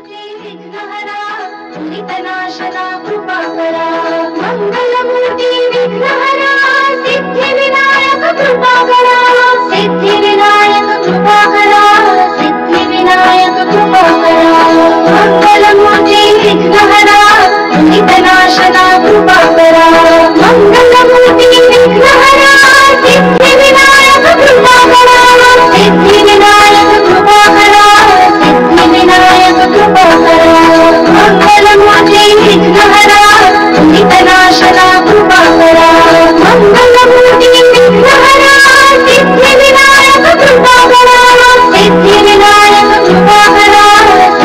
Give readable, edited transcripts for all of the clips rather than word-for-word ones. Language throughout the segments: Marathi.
विघ्नहरा नितनाशना कृपाकरा मंगलमूर्ती विघ्नहरा सिद्धिविनायक कृपाकरा सिद्धिविनायक कृपाकरा सिद्धिविनायक कृपाकरा मंगलमूर्ती विघ्नहरा नितनाशना कृपाकरा मंगलमूर्ती विघ्नहरा सिद्धिविनायक कृपाकरा सिद्धिविनायक कृपाकरा सिद्धिविनायक कृपाकरा मंगलमूर्ती विघ्नहरा नितनाशना कृपाकरा मंगलमूर्ती विघ्नहरा सिद्धिविनायक कृपाकरा सिद्धिविनायक कृपाकरा सिद्धिविनायक कृपाकरा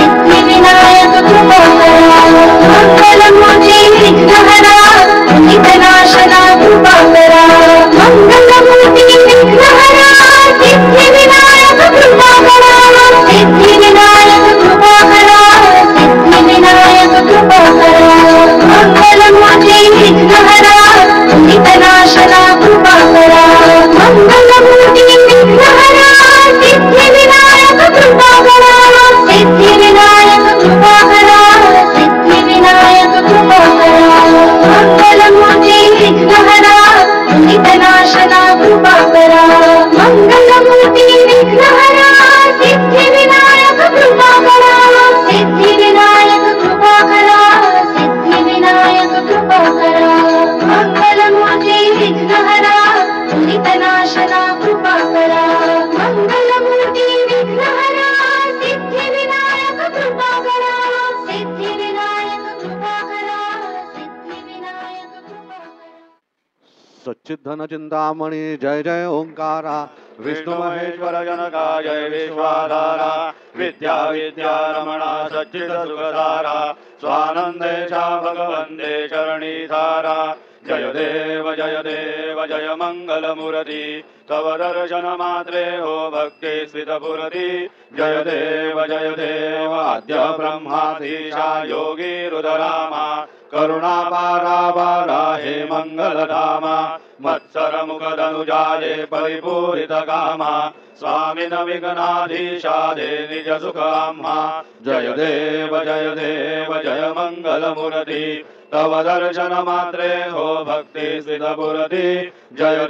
मंगलमूर्ती विघ्नहरा नितनाशना कृपाकरा मंगलमूर्ती विघ्नहरा सिद्धिविनायक कृपाकरा सिद्धिविनायक कृपाकरा सिद्धिविनायक कृपाकरा मंगलमूर्ती विघ्नहरा नितनाशना कृपाकरा मंगलमूर्ती विघ्नहरा सिद्धिविनायक कृपाकरा सिद्धिविनायक कृपाकरा सिद्धिविनायक कृपाकरा मंगलमूर्ती विघ्नहरा नितनाशना कृपाकरा मंगलमूर्ती विघ्नहरा सिद्धिविनायक कृपाकरा सिद्धिविनायक कृपाकरा सिद्धिविनायक कृपाकरा मंगलमूर्ती विघ्नहरा नितनाशना कृपाकरा मंगलमूर्ती विघ्नहरा सिद्धिविनायक कृपाकरा सिद्धिविनायक कृपाकरा सिद्धिविनायक कृपाकरा सच्चिद्धन चिंतामणी जय जय ओंकारा विष्णु महेश्वर जनका जय विश्वाधारा विद्या विद्या रमणा सच्चिद सुखधारा स्वानंदेशा भगवंदे चरणीधारा जय देव जय मंगल मूर्ति तव दर्शन मात्रे हो भक्ति स्वितपुरति जय देव आद्य ब्रह्माधीशा योगी रुद्रामा करुणापारा हे मंगलधामा मत्सर मुखधनुजाये परिपूरित कामा स्वामिन विघ्नाधीशा दे निज सुखामा जय देव जय मंगल मूर्ति तव दर्शन मात्रे हो भक्ति स्वितपुरति जय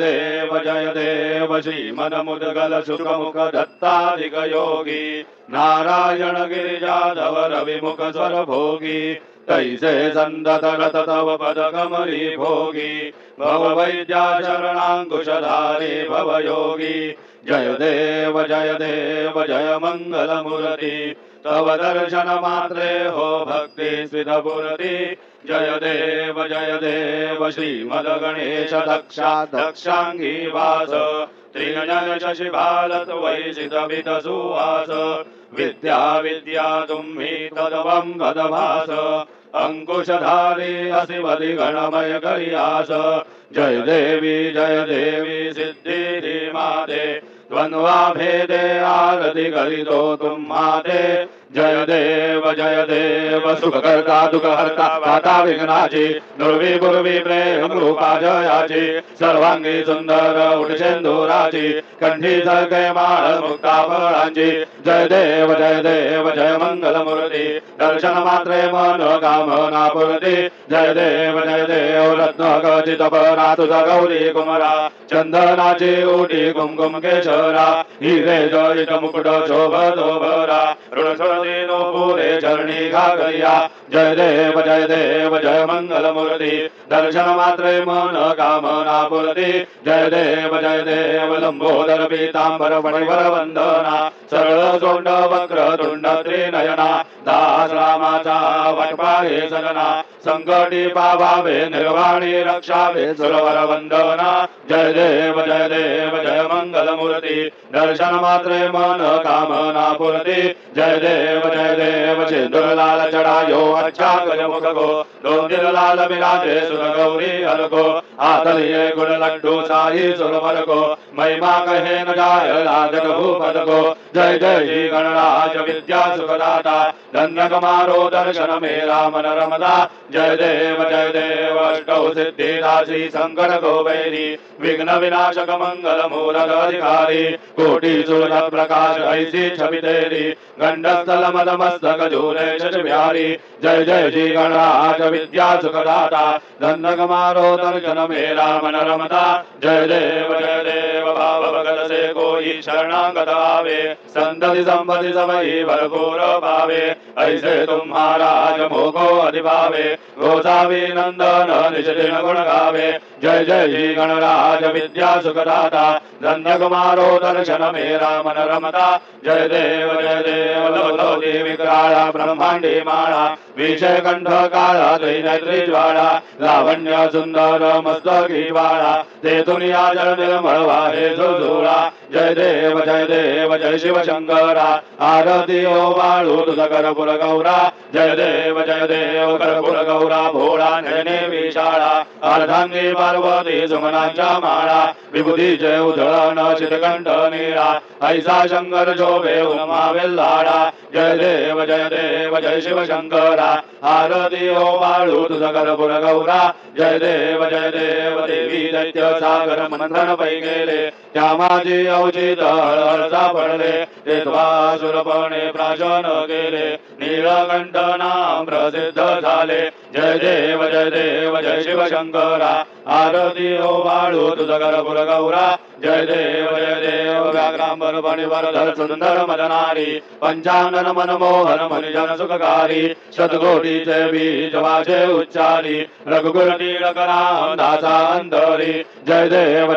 देव श्रीमद मुद्गल सुख मुख दत्ताधिक योगी नारायण गिरिजाधव रविमुख स्वर भोगी तैसे संदत गत तव पद कमली भोगी भव वैद्या शरणांकुशधारी भव योगी जय देव जय मंगल मूर्ति तव दर्शन मात्रे हो भक्ति स्वितपुरति जय देव श्रीमद गणेश दक्षांगी वास त्रिनयन शशिभालत वैशित वित सुवास विद्या तुम्ही तदवं गदभास अंकुशधारी असिमधि गणमय करियास जय देवी सिद्धि माते द्वंद्वा भेदे आरति करि दो तुम माते जय देव सुख करता दुख हरता वाता विघ्नाची दुर्वी गुरुवी प्रेम रूपा जयाची सर्वांगी सुंदर उठसेंदुराची कंठी सगळे माळ मुक्ता फळांची जय देव जय मंगल मूर्ती दर्शन मात्रे मन कामना पूर्ती जय देव रत्न खचित परा तुझा गौरी कुमरा चंदनाची ओटी कुमकुम केशरा हिरे जळित मुकुट शोभतो भरा ऋणसुरदीनो पुरे चरणी घागरिया जय देव जय मंगल मूर्ती दर्शन मात्रे मन कामना पूर्ती जय देव लंबोदर पीतांबर फणिवर वंदना सरळ सोंड वक्र तुंड त्रिनयना दास रामाचा वटपाहे सजना संकटी पावावे निर्वाणी रक्षावे सुरवर वंदना जय देव जय मंगल मूर्ती दर्शन मात्रे मन कामना पूर्ती जय देव सिंदूर लाल चढ़ायो अच्छा गज मुख को दो दिल लाल विराजे सुर गौरी हर को हाथ लिए गुण लड्डू शाही सुरवर को महिमा कहे न जाय लाजक भूपद को जय जय जय श्री गणराज विद्या सुखदाता धन्य कमारो दर्शन मेरा मन रमदा जय देव अष्टौ सिद्धिदा श्री शंकर गोवैरी विघ्न विनाशक मंगल मूलक अधिकारी कोटि सूर्य प्रकाश ऐसी छवि तेरी गंडस्थल मद मस्तक झूले शश बिहारी जय जय श्री गणराज विद्या सुखदाता धन्य कमारो दर्शन मेरा मन रमदा जय देव भाव भगत से कोई शरणागत आवे संतति संपत्ति सबई भरपूर पावे ऐसे तुम्हारा मोको अधिभावे गोसावी नंदन निज दिन गुण गावे जय जय श्री गणराज विद्या सुखदाता धन्य कुमारो दर्शन मेरा मन रमता जय देव लवलोकी विकराळा ब्रह्मांडी माळा विषय कंठ काळा त्रैनेत्री ज्वाळा लावण्य सुंदर मस्तकी बाळा ते दुनिया जल निर्मळ वाहे झुळझुळा जय देव जय शिव शंकरा आरती ओ बाळू तुझ करपुर गौरा जय देव करपुर गौरा भोळा नयने विशाळा अर्धांगी पार्वती सुमनांच्या माळा विभूती जय उधळण चितकंठ नीळा ऐसा शंकर शोभे उमा वेल्हाळा जय देव जय शिव शंकरा आरती ओ बाळू तुझ करपुर गौरा जय देव देवी दैत्य सागर मंथन पै गेले त्या माझी अवचित हळहळसा पडले ते सुरपणे प्राशन केले नीलकंठ नाम प्रसिद्ध झाले जय देव जय शिव शंकरा आरती ओ बाळू तुझ करपुर गौरा जय देव व्याघ्रांबर फणिवरधर सुंदर मदनारी पंचानन मनमोहन मनिजन सुखकारी शतकोटीचे बीज वाचे उच्चारी रघुकुल नीलकराम दासा अंतरी जय देव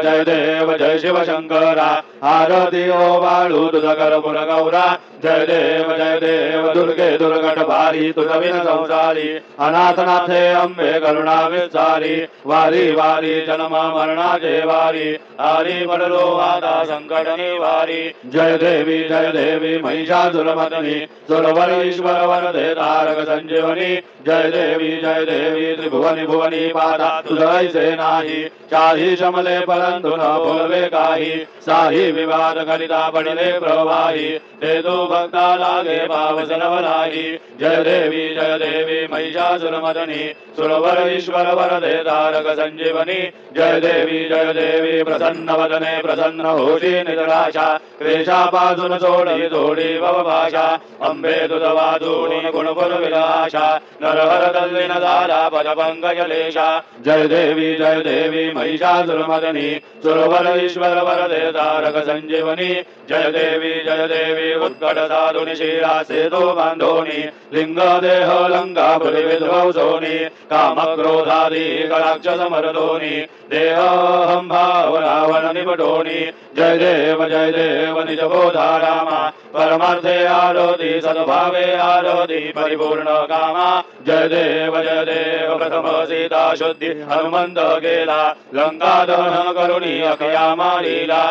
जय शिव शंकरा आरती ओ बाळू तुझ करपुर गौरा जय देव दुर्गे दुर्गट भारी तुझ विन संसारी अनाथनाथे अंबे करुणा विस्तारी वारी वारी जन्म मरणाचे वारी आरी पडलो आता संकट निवारी जय देवी महिषासुरमर्दिनी सुरवर ईश्वर वरदे तारक संजीवनी जय देवी त्रिभुवनी भुवनी पादा तुझैसे नाही चाही शमले परंतु न बोलवे काही साही विवाद करिता पडले प्रवाही ते तो भक्ता लागे भाव सनवलाही जय देवी महिषासुरमर्दिनी सुरवर ईश्वर वरदे तारक संजीवनी जय देवी प्रसन्न वदने प्रसन्न होशी निराशा क्लेशापासून सोडी थोडी भवभाषा अंबे तुझ वाजूनी गुणपुर विलाशा नरहर दल्लीन झाला पद पंकजलेशा जय देवी महिषासुरमर्दिनी सुरवर ईश्वर वरदे तारक संजीवनी जय देवी उत्कट साधुनि शिरा सेतु बांधोनी लिंग देह लंका पुरी विध्वंसोनी काम क्रोधादी कटाक्ष समर्दोनी देह हम भाव रावण निपटोनी जय देव निज बोधा रामा परमार्थे आरोती सद्भावे आरोती परिपूर्ण कामा जय देव प्रथम सीता शुद्धि हनुमंत गेला लंका दहन करुणी अखया मारीला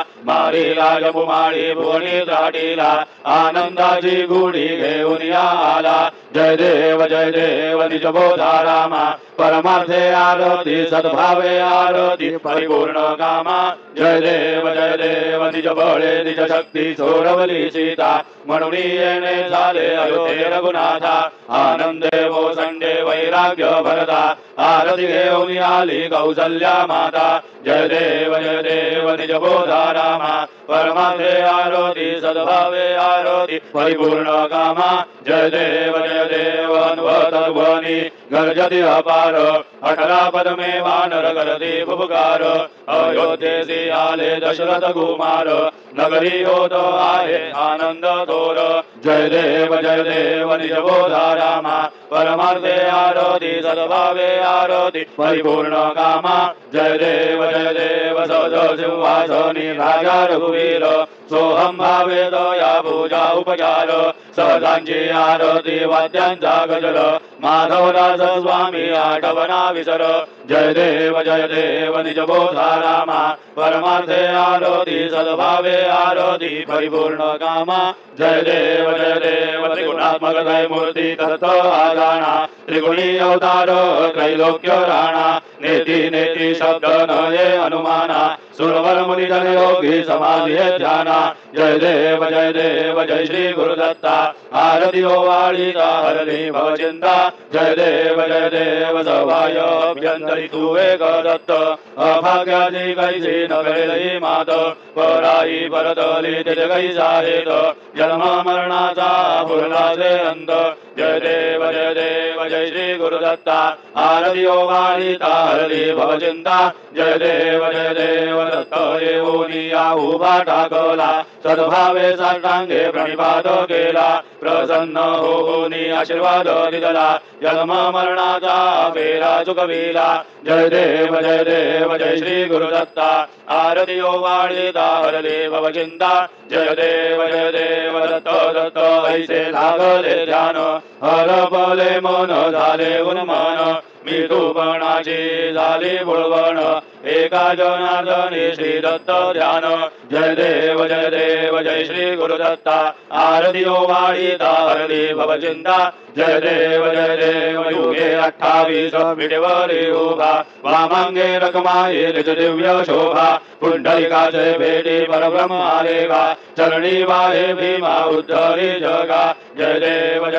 जपुमाळी भुवनी त्राटीला आनंदाची गुढी घेऊन आला जय देव निज बोधा रामा परमार्थे आरती सद्भावे आरती परिपूर्ण कामा जय देव निज बळे निज शक्ती सोडवली सीता म्हणून येणे झाले अयोध्ये रघुनाथा आनंदे वो संडे वैराग्य भरता आरती घेऊन आली कौसल्या माता जय देव निज बोधा रामा परमार्थे आरती सद्भावे आरती परिपूर्ण कामा जय देव अनुभवनी गर्जति अपार अठरा पदमे वानर करती फुफकार अयोध्येसी आले दशरथ कुमार नगरी होत आहे आनंद थोर जय देव निज बोधा रामा परमार्थे आरती सद्भावे आरती परिपूर्ण कामा जय देव सहज सिंहासनी राजा रघुवीर सोहम भावे दया पूजा उपचार सहजांची आरती वाद्यांचा गजर माधवदास स्वामी आठवना विसर जय देव निज बोधा रामा परमार्थे आरती सद्भावे आरती परिपूर्ण कामा जय देव त्रिगुणात्मक त्रय मूर्ती तत आजाना त्रिगुणी अवतार त्रैलोक्य राणा नेती शब्द नये अनुमाना सुरवर मुनि जन योगी समाधि ध्याना जय देव जय श्री गुरुदत्ता आरती ओवाळीता हरली भव चिंता जय देव सभाय अभ्यंतरी तू एक दत्त अभाग्याची कैसी नगरी मात पराई परतली तिथे कैसा हेत जन्म मरणाचा फुरलाचे अंत जय देव जय श्री गुरुदत्ता आरती ओवाळीता हरली भव चिंता जय देव दत्त येऊनी या उभा टाकला सद्भावे साष्टांगे प्रणिपात केला प्रसन्न होऊनी आशीर्वाद दिला जन्म मरणाचा फेरा चुकविला जय देव जय श्री गुरुदत्ता आरती ओवाळीता हरली भव चिंता जय देव दत्त ऐसे लागले ध्यान हरपले मन झाले उन्मन मी तूपणाची झाली बुळवण एका जनार्दनी श्री दत्त ध्यान जय देव जय श्री गुरुदत्ता आरती ओवाळीता हरली भव चिंता जय देव युगे 28 विटेवरी उभा वामांगे रखमाई निज दिव्य शोभा पुंडलिकाचे भेटी परब्रह्म आलेगा चरणी वाहे भीमा उद्धरी जगा जय देव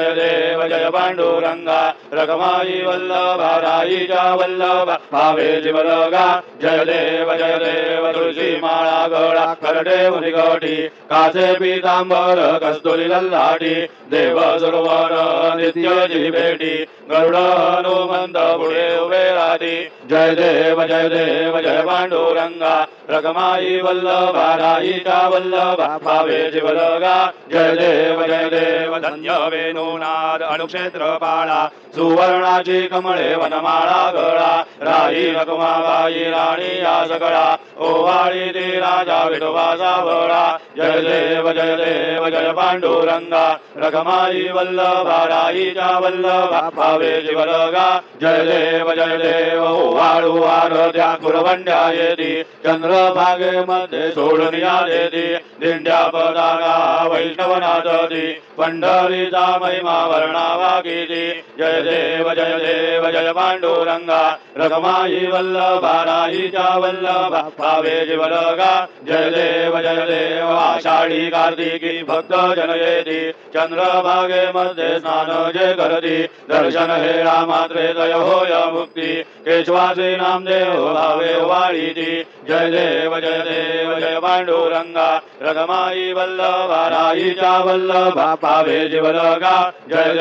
जय पांडुरंगा रखमाई वल्लभा राईच्या वल्लभा भावे जीवलगा जय देव तुळशी माळा गळा करडे मुनिगटी काचे पीतांबर कस्तुरी लल्लाटी देव सरोवर नित्य जी भेटी गरुड हनुमंत पुढे उभे राहती जय देव जय पांडुरंगा रखमाई वल्लभा राईच्या वल्लभा भावे जीवलगा जय देव धन्य वेणुनाद अणुक्षेत्र पाळा सुवर्णाची कमळे वनमाळा गळा राई रखमाबाई राणी या सगळा ओवाळी ते राजा विठोबाचा बळा जय देव जय पांडुरंगा रखमाई वल्लभा राईच्या वल्लभा भावे जीवलगा जय देव ओवाळू आरत्या कुरवंड्या येती चंद्रभागे मध्ये सोडून या देती दिंड्या पदागा वैष्णवनाथती पंढरीचा महिमा वर्णावा गीती जय देव जय पांडुरंगा रखमाई वल्लभा राईच्या वल्लभा भावे जीवलगा जय देव आषाढी कार्तिकी भक्त जन येती चंद्रभागे मध्ये स्नान जे करती दर्शन हेळा मात्रे दय होय मुक्ती केशवाचे नामदेव भावे वाळीती जय देव जय पांडुरंगा रखमाई वल्लभा राईच्या वल्लभा भावे जीवलगा जय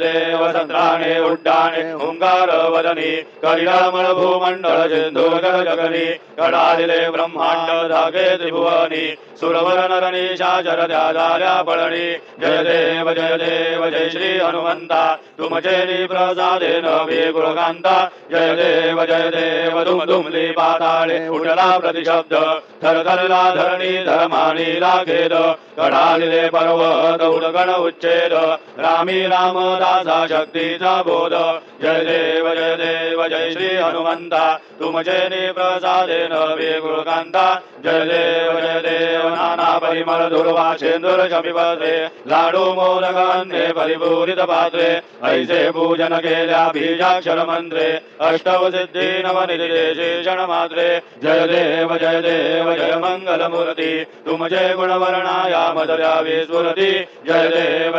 देव संत्राणे उड्डाणे ओंकार वदनी करिडामळ भूमंडळ सिंधुगर जगनी कडालिले ब्रह्मांड धागे त्रिभुवनी सुरवर नरनी शाचर झाल्या पळणी जय देव जय श्री हनुमंता तुमचे प्रसादे नवे गुणकांता जय देव दुमदुमली पाताळे उठला प्रतिशब्द थरथरला धरणी धर्मानी लाखेद कडालिले पर्वत उडगण उच्छेद रामी रामदासा शक्तीचा बोध जय देव जय श्री हनुमंता तुमचे प्रसादे नवे गुणकांता जय देव नाना परिमळ दुर्वा शेंदूर शमीपत्रे लाडू मोदक अन्ने परिपूरित पात्रे ऐसे पूजन केल्या बीजाक्षर मंत्रे अष्टव सिद्धी नवनिधे शेषण मात्रे जय देव जय मंगल मूर्ती तुमचे गुणवर्णाया मदर्यावी स्फुरती जय देव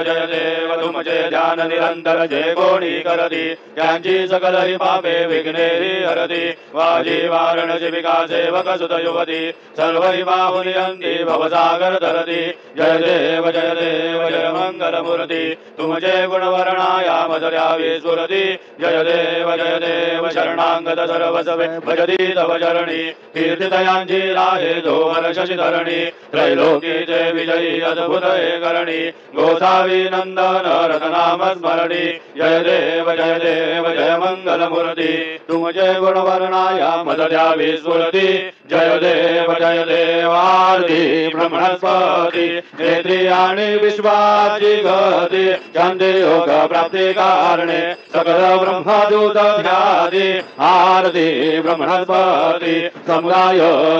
तुमचे ध्यान निरंतर जे कोणी करती त्यांची सकल ही पापे विघ्ने हरती वाजी वारणसी विका सेवक सुत युवती सर्व बाहुनियंती भवसागर धरती जय देव जय मंगल मूर्ती तुमचे गुणवर्णाया मदर्यावी स्फुरती जय देव शरणांगत सर्वसवे भजती तव चरणी कीर्तितयांची राहे धोवर शशिधरणी त्रैलोकीचे विजयी अद्भुत हे करणी गोसावी नंदन रतनाम स्मरणी जय देव जय मंगल मूर्ती तुमचे गुणवर्णाया मदर्यावी स्फुरती जय देव आरती ब्रह्मणस्पती नेत्री आणि विश्वाची गती शांती योग प्राप्ती कारणे सकल ब्रह्मदूत ध्याती आरती ब्रह्मणस्पती समुदाय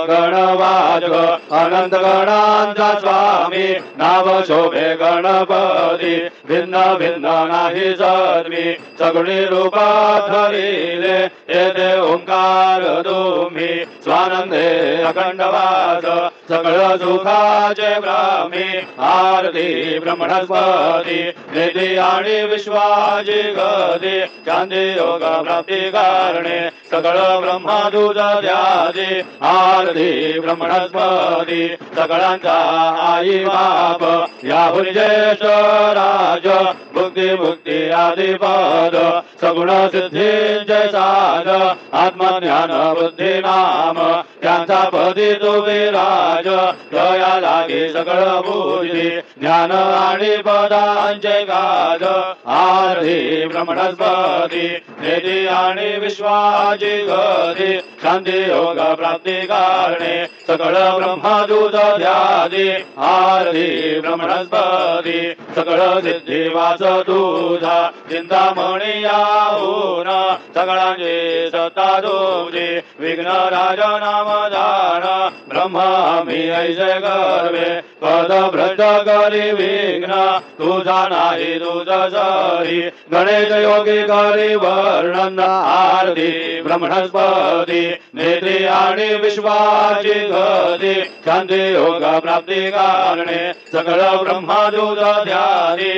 गणवाजक अनंत गणांचा स्वामी नाव शोभे गणपती भिन्न भिन्न नाही सद्मी सगुणी रूप धरिले येते ओंकार तुम्ही स्वानंदे अखंडवास सकल सुखाचे ब्राह्मी आरती ब्रह्मणस्पती निधी आणि विश्वाची गती शांती योग प्राप्ती कारणे सकळ ब्रह्मदूत द्यादी आरती ब्रह्मणस्पती सकळांचा आई बाप याहुरी ज्येष्ठ राज भुक्ती मुक्ती आदी पद सगुण सिद्धींचे साध आत्मज्ञान बुद्धी नाम त्यांचा पदी तो विराज दया लागे सकळ बुद्धी ज्ञान आणि पदांचे गाज आरती ब्रह्मणस्पती निधी आणि विश्वाची गती शांती योग प्राप्ती कारणे सकळ ब्रह्मदूत ध्यादी आरती ब्रह्मणस्पती सकळ सिद्धी वास तुझा चिंतामणी याहून सगळ्यांची सत्ता तुझी विघ्न राज नाम दान ब्रह्मी ऐसे गर्वे पद भ्रष्ट करी विघ्न तुझा नाही तुझ सरी गणेश योगी करी वर्णन आरती ब्रह्मणस्पती नेत्री आणि विश्वाची गती शांती योग प्राप्ती कारणे सकळ ब्रह्मदूत ध्यानी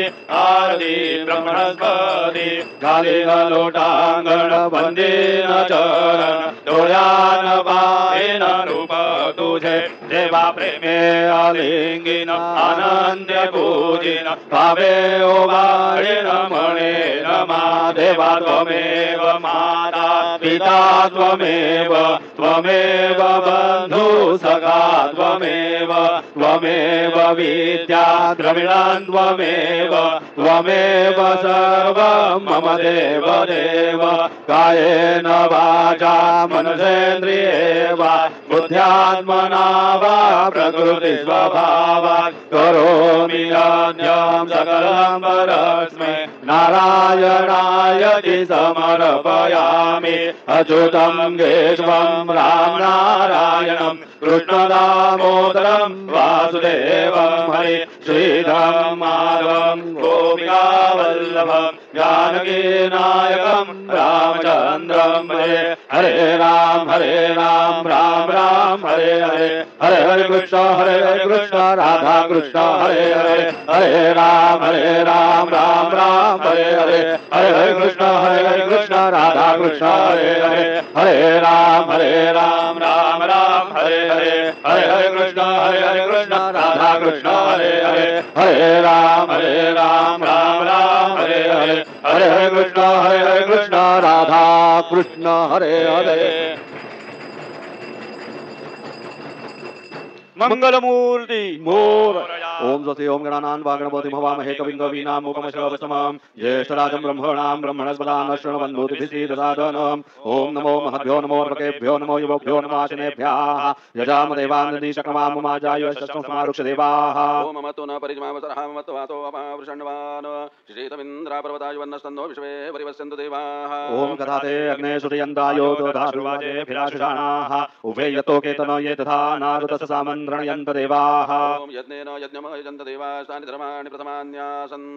आरती ब्रह्मणस्पती खाली लोटांगण बंदीन चरण डोळ्यान पाहिन रूप तुझे देवा प्रेमे आलिंगीन आनंद्य पूजिन भावे ओवाळीन म्हणेन मा देवा त्वमेव माता पिता त्वमेव त्वमेव बंधु सखा त्वमेव त्वमेव विद्या द्रविणान् त्वमेव त्वमेव सर्वं मम देव देव कायेन वाचा मनसेन्द्रिये वा बुद्ध्यात्मना वा प्रकृति स्वभावात् करोमि यज्ञं सकलं परस्मै नारायणायति समर्पयामि अच्युतं केशवं राम नारायणं कृष्ण दामोदरं वासुदेवं हरि श्रीधरं माधवं गोपिका वल्लभं जानकी नायकं रामचन्द्रं हरे हरे राम राम राम हरे हरे हरे हरे कृष्ण राधा कृष्ण हरे हरे हरे राम राम हरे हरे हरे हरे कृष्ण राधा कृष्ण हरे हरे हरे राम राम हरे हरे हरे हरे कृष्ण राधा कृष्ण हरे हरे हरे राम राम हरे हरे हरे हरे कृष्ण राधा कृष्ण हरे हरे मंगलमूर्ती मोर ओम स्वस्ति ओम गणानां वागणपति भवामहे कविं कवीनामुपमश्रवस्तमं ज्येष्ठराजं ब्रह्मणां ब्रह्मणस्पदान् शृण्वन्नोतिभिः ओम नमो महद्भ्यो नमो अर्भकेभ्यो नमो युवभ्यो नमो आशनेभ्यः यजामदेवान्नदीशक्रमामुमाजाय शस्त्रं देवाः ओम मतो न परिजमावसरहामत्वातो अपावृषण्वान् श्रीतमिन्द्रापर्वताय वन्नस्तन्नो विश्वे परिवस्यन्तु देवाः ओम कथाते अग्ने सुतयन्तायो दधारुवाजेभिराशुषाणाः उभे यतो केतनो ये तथा नारुतसामन्त्रणयन्त देवाः ओम यज्ञेन यज्ञमयजन्त देवास्तानि धर्माणि प्रथमान्यासन्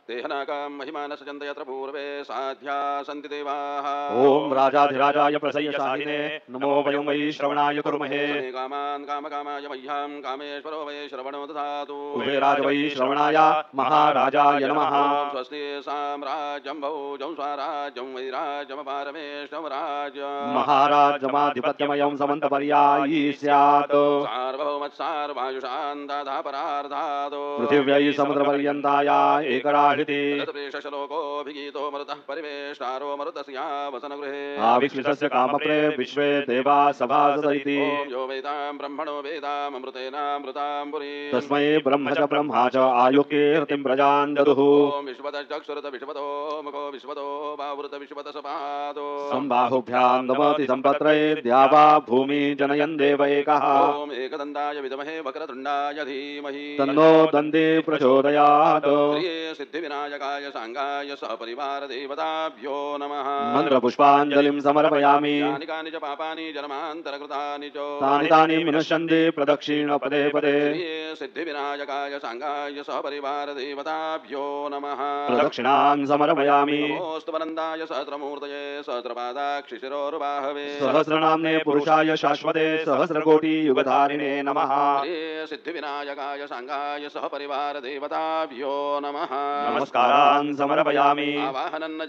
तेहनाकां महिमानसजन्त यत्र पूर्वे साध्या सन्ति देवाः ओम राजाधिराजाय प्रसय्यशालिने नमो वयं वै श्रवणाय कुर्महे कामान् कामकामाय मह्यां कामेश्वरो वै श्रवणो दधातु कुबेराज वै श्रवणाय महाराजाय नमः ओम स्वस्ति साम्राज्यं भौजं स्वराज्यं वैराज्यमपारमेष्टमराज महाराजमाधिपत्यमयं समन्तपर्यायी स्यात् सार्वभौमत्सार्वायुषान्ताधापरार्धातो पृथिव्यै समुद्रपर्यन्ताय एकराहिति तत्प्रेषश्लोकोऽभिगीतो मरुतः परिवेष्टारो मरुतस्यावसनगृहे आविश्वितस्य कामप्रे विश्वे देवा सभासद इति ओम यो वेदां ब्रह्मणो वेदामृतेनामृतां पुरी तस्मै ब्रह्म च ब्रह्मा च आयुकीर्तिं प्रजान् ददुः ओम विश्वतश्चक्षुरत विश्वतो मुखो विश्वतो बाहुरत विश्वतसपादो सम्बाहुभ्यां दमति सम्पत्रै द्यावा भूमि जनयन् देव एकः ओम एकदन्ताय विद्महे वक्रतुण्डाय धीमहि तन्नो तन्नो दन्ते प्रचोदयात् श्री सिद्धिविनायकाय सांगाय सहपरिवार देवताभ्यो नमः मन्त्रपुष्पाञ्जलिं समर्पयामि यानि कानि च पापानि जन्मान्तरकृतानि च तानि विनश्यन्ति प्रदक्षिण पदे पदे श्री सिद्धिविनायकाय सांगाय सहपरिवार देवताभ्यो नमः प्रदक्षिणान् समर्पयामि नमोऽस्तु वनन्दाय सहस्रमूर्तये सहस्रपादाक्षिशिरोर्बाहवे सहस्रनाम्ने पुरुषाय शाश्वते सहस्रकोटियुगधारिणे नमः श्री सिद्धिविनायकाय सांगाय सहपरिवार देवताभ्यो नमः नमस्कारान् समर्पयामि आवाहनं न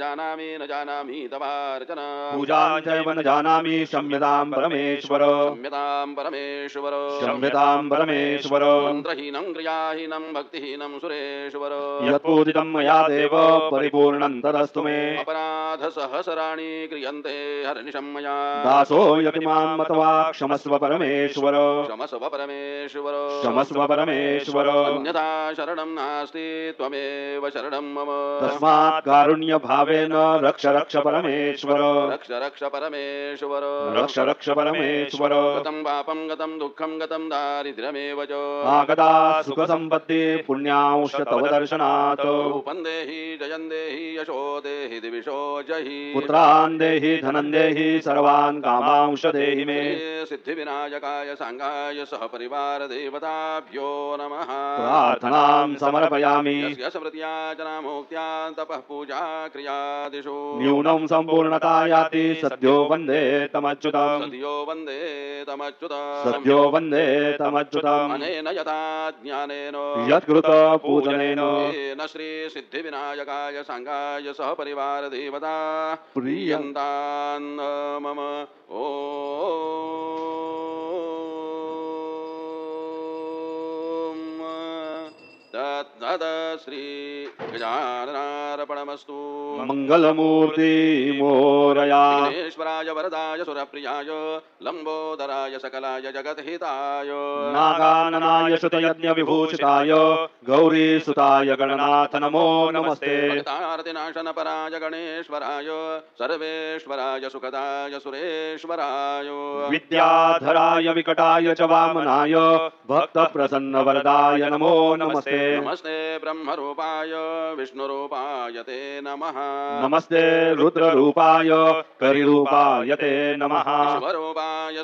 जानामि तवार्चन पूजां चैव न जानामि क्षम्यतां परमेश्वर क्षम्यतां परमेश्वर क्षम्यतां परमेश्वर मन्त्रहीनं क्रियाहीनं भक्तिहीनं सुरेश्वर यत्पूजितं मया देव परिपूर्णं तदस्तु मे अपराधसहस्राणि क्रियन्ते हरनिशं मया दासो यतिमां मतवा क्षमस्व परमेश्वर क्षमस्व परमेश्वर क्षमस्व परमेश्वर अन्यथा शरणं नास्ति त्वमेव शरणं मम तस्मात् कारुण्यभावेन रक्ष रक्ष परमेश्वर रक्ष परमेश्वर रक्ष परमेश्वर गतं पापं गतं दुःखं गतं दारिद्र्यमेव च आगता सुखसम्पत्ति पुण्यांश तव दर्शनात् रूपं देहि जयं देहि यशो देहि दिविशो जहि पुत्रान् देहि धनं देहि सर्वान् कामांश देहि मे सिद्धिविनायकाय सांगाय सहपरिवार देवताभ्यो नमः प्रार्थनां समर्पयामि यस्य स्मृत्याचनामोक्त्या तपः पूजा क्रियादिषु न्यूनं सम्पूर्णता याति सद्यो वन्दे तमच्युतम् सद्यो वन्दे तमच्युतम् सद्यो वन्दे तमच्युतम् अनेन यथा ज्ञानेन यत्कृत पूजनेन येन श्री सिद्धिविनायकाय सांगाय सहपरिवार देवता प्रियन्तान् प्रियन्तान् मम ॐ तद् श्री गजाननार्पणमस्तु मङ्गलमूर्ति मोरया विघ्नेश्वराय वरदाय सुरप्रियाय लम्बोदराय सकलाय जगद्हिताय नागाननाय श्रुतयज्ञविभूषिताय गौरीसुताय गणनाथ नमो नमस्ते भक्तार्तिनाशनपराय गणेश्वराय सर्वेश्वराय सुखदाय सुरेश्वराय विद्याधराय विकटाय च वामनाय भक्तप्रसन्नवरदाय नमो नमस्ते नमस्ते ब्रह्मरूपाय विष्णुरूपाय ते नमः नमस्ते रुद्ररूपाय करिरूपाय ते नमः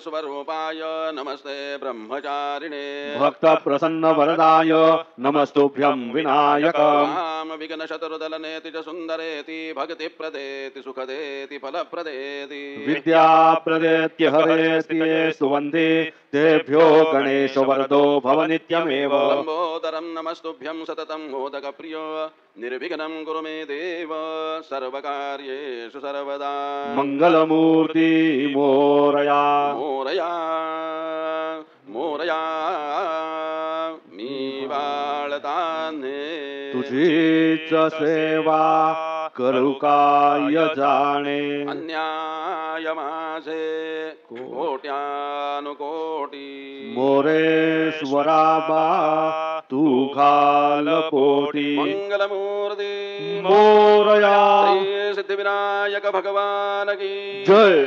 स्वरूपाय नमस्ते ब्रह्मचारिणे भक्तप्रसन्नवरदाय नमस्तुभ्यं विनायक राम विघ्नशत्रुदलनेति च सुन्दरेति भक्तिप्रदेति सुखदेति फलप्रदेति विद्याप्रदेत्य हरेस्ति ये सुवन्ति तेभ्यो गणेश वरदो भव नित्यमेव लम्बोदरं नमस्तुभ्यं सततं मोदकप्रियो निर्विघ्नं कुरु मे देव सर्वकार्येषु सर्वदा मङ्गलमूर्ति मोरया मोरया मोरया मी बाळताने तुझीच सेवा करू काय जाणे अन्याय माझे कोट्यानुकोटी मोरेश्वराबा तू घाल पोटी मंगलमूर्ती मोरया श्री सिद्धिविनायक भगवान की जय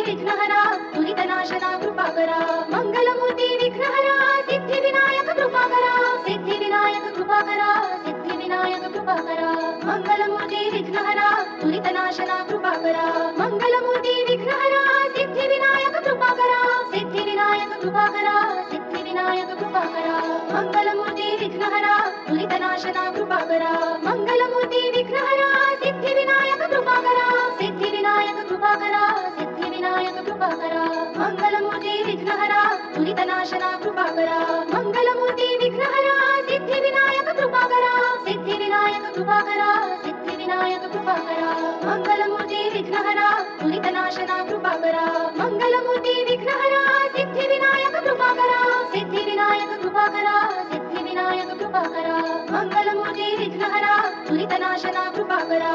विघ्नहरा दुरितनाशना कृपाकरा मंगलमूर्ती विघ्नहरा सिद्धिविनायक कृपाकरा सिद्धिविनायक कृपाकरा सिद्धिविनायक कृपाकरा मंगलमूर्ती विघ्नहरा दुरितनाशना कृपाकरा मंगलमूर्ती विघ्नहरा सिद्धिविनायक कृपाकरा सिद्धिविनायक कृपाकरा सिद्धिविनायक कृपाकरा मंगलमूर्ती विघ्नहरा दुरितनाशना कृपाकरा मंगलमूर्ती विघ्नहरा सिद्धिविनायक कृपाकरा सिद्धिविनायक कृपाकरा सिद्धिविनायक कृपाकरा मंगलमूर्ती विघ्नहरा दुरितनाशना कृपाकरा मंगलमूर्ती विघ्नहरा सिद्धिविनायक कृपाकरा सिद्धिविनायक कृपाकरा सिद्धिविनायक कृपाकरा मंगलमूर्ती विघ्नहरा दुरितनाशना कृपाकरा मंगलमूर्ती विघ्नहरा सिद्धिविनायक कृपाकरा सिद्धिविनायक कृपाकरा सिद्धिविनायक कृपाकरा मंगलमूर्ती विघ्नहरा दुरितनाशना कृपाकरा